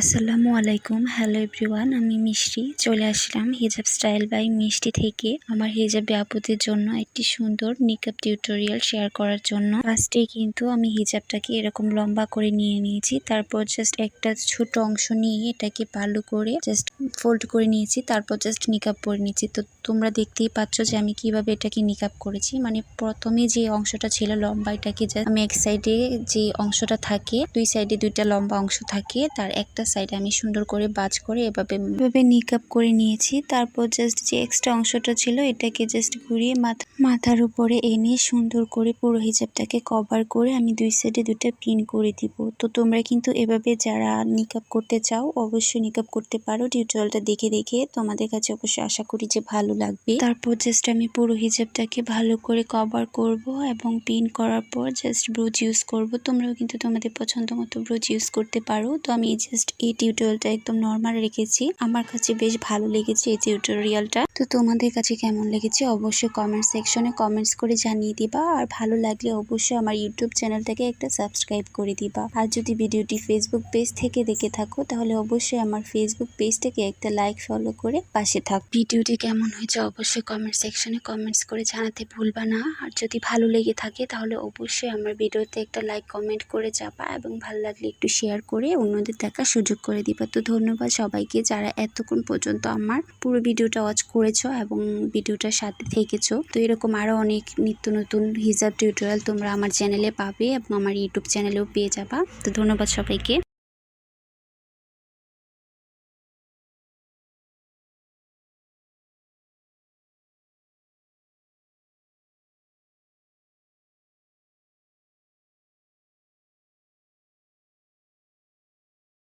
আসসালামু আলাইকুম। Hello everyone, আমি মিষ্টি চলে আসলাম হিজাব স্টাইল বাই মিষ্টি থেকে আমার হিজাবি আপুদের জন্য একটি সুন্দর নিকাব টিউটোরিয়াল শেয়ার করার জন্য। ফার্স্টেই কিন্তু আমি হিজাবটাকে এরকম লম্বা করে নিয়ে নিয়েছি, তারপর জাস্ট একটা ছোট অংশ নিয়ে এটাকে ভালো করে জাস্ট ফোল্ড করে নিয়েছি, তারপর জাস্ট নিকাব করে নিয়েছি। তো তোমরা দেখতেই পাচ্ছ যে আমি কিভাবে এটাকে নিকাব করেছি। মানে প্রথমে যে অংশটা ছিল লম্বা, এটাকে আমি এক সাইডে যে অংশটা থাকে, দুই সাইডে দুইটা লম্বা অংশ থাকে, তার একটা সাইডে আমি সুন্দর করে বাজ করে এভাবে নিকাব করে নিয়েছি। তারপর জাস্ট যে এক্সট্রা অংশটা ছিল এটাকে জাস্ট ঘুরিয়ে মাথার উপরে এনে সুন্দর করে পুরো হিজাবটাকে কভার করে আমি দুই সাইডে দুইটা পিন করে দিব। তো তোমরা কিন্তু এভাবে যারা নিকাব করতে চাও অবশ্যই নিকাব করতে পারো। টিউটোরিয়ালটা দেখে দেখে তোমাদের কাছে অবশ্যই আশা করি যে ভালো লাগবে। তারপর জাস্ট আমি পুরো হিজাবটাকে ভালো করে কভার করব এবং পিন করার পর জাস্ট ব্রুজ ইউজ করব। তোমরাও কিন্তু তোমাদের পছন্দ মতো ব্রুজ ইউজ করতে পারো। তো আমি জাস্ট এই টিউটোরিয়ালটা একদম নর্মাল রেখেছি, আমার কাছে বেশ ভালো লেগেছে এই টিউটোরিয়ালটা। তো তোমাদের কাছে কেমন লেগেছে অবশ্যই কমেন্ট সেকশনে কমেন্টস করে জানিয়ে দিবা। আর ভালো লাগলে অবশ্যই আমার ইউটিউব চ্যানেলটাকে একটা সাবস্ক্রাইব করে দিবা। আর যদি ভিডিওটি ফেসবুক পেজ থেকে দেখে থাকো তাহলে অবশ্যই আমার ফেসবুক পেজটাকে একটা লাইক ফলো করে পাশে থাক। ভিডিওটি কেমন হয়েছে অবশ্যই কমেন্ট সেকশনে কমেন্টস করে জানাতে ভুলবা না। আর যদি ভালো লেগে থাকে তাহলে অবশ্যই আমার ভিডিওতে একটা লাইক কমেন্ট করে যাবা এবং ভালো লাগলে একটু শেয়ার করে অন্যদের দেখার সুযোগ করে দিবা। তো ধন্যবাদ সবাইকে যারা এতক্ষণ পর্যন্ত আমার পুরো ভিডিওটা ওয়াচ করেছো এবং ভিডিওটার সাথে থেকেছো। তো এরকম আরো অনেক নিত্য নতুন হিজাব টিউটোরিয়াল তোমরা আমার চ্যানেলে পাবে এবং আমার ইউটিউব চ্যানেলেও পেয়ে যাবা। তো ধন্যবাদ সবাইকে।